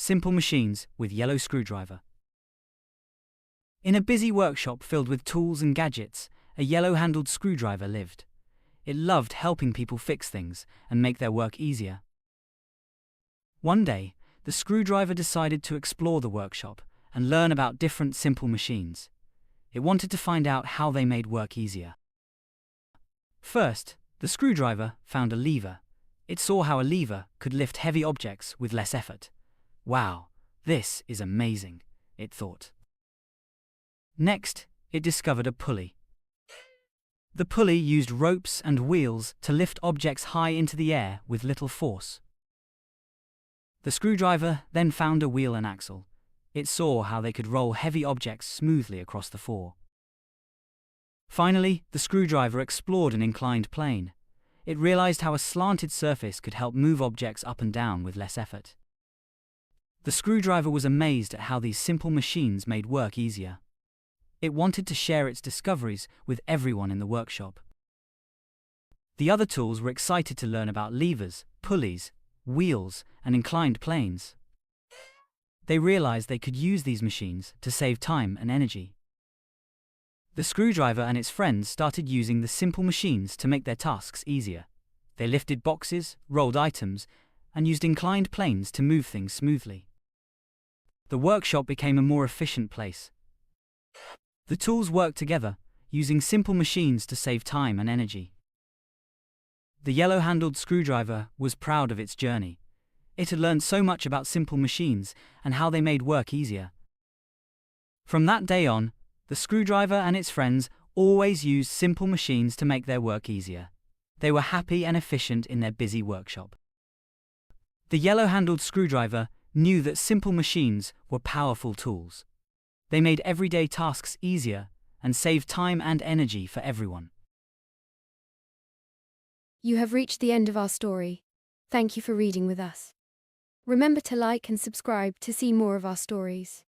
Simple Machines with Yellow Screwdriver. In a busy workshop filled with tools and gadgets, a yellow-handled screwdriver lived. It loved helping people fix things and make their work easier. One day, the screwdriver decided to explore the workshop and learn about different simple machines. It wanted to find out how they made work easier. First, the screwdriver found a lever. It saw how a lever could lift heavy objects with less effort. Wow, this is amazing, it thought. Next, it discovered a pulley. The pulley used ropes and wheels to lift objects high into the air with little force. The screwdriver then found a wheel and axle. It saw how they could roll heavy objects smoothly across the floor. Finally, the screwdriver explored an inclined plane. It realized how a slanted surface could help move objects up and down with less effort. The screwdriver was amazed at how these simple machines made work easier. It wanted to share its discoveries with everyone in the workshop. The other tools were excited to learn about levers, pulleys, wheels, and inclined planes. They realized they could use these machines to save time and energy. The screwdriver and its friends started using the simple machines to make their tasks easier. They lifted boxes, rolled items, and used inclined planes to move things smoothly. The workshop became a more efficient place. The tools worked together, using simple machines to save time and energy. The yellow-handled screwdriver was proud of its journey. It had learned so much about simple machines and how they made work easier. From that day on, the screwdriver and its friends always used simple machines to make their work easier. They were happy and efficient in their busy workshop. The yellow-handled screwdriver knew that simple machines were powerful tools. They made everyday tasks easier and saved time and energy for everyone. You have reached the end of our story. Thank you for reading with us. Remember to like and subscribe to see more of our stories.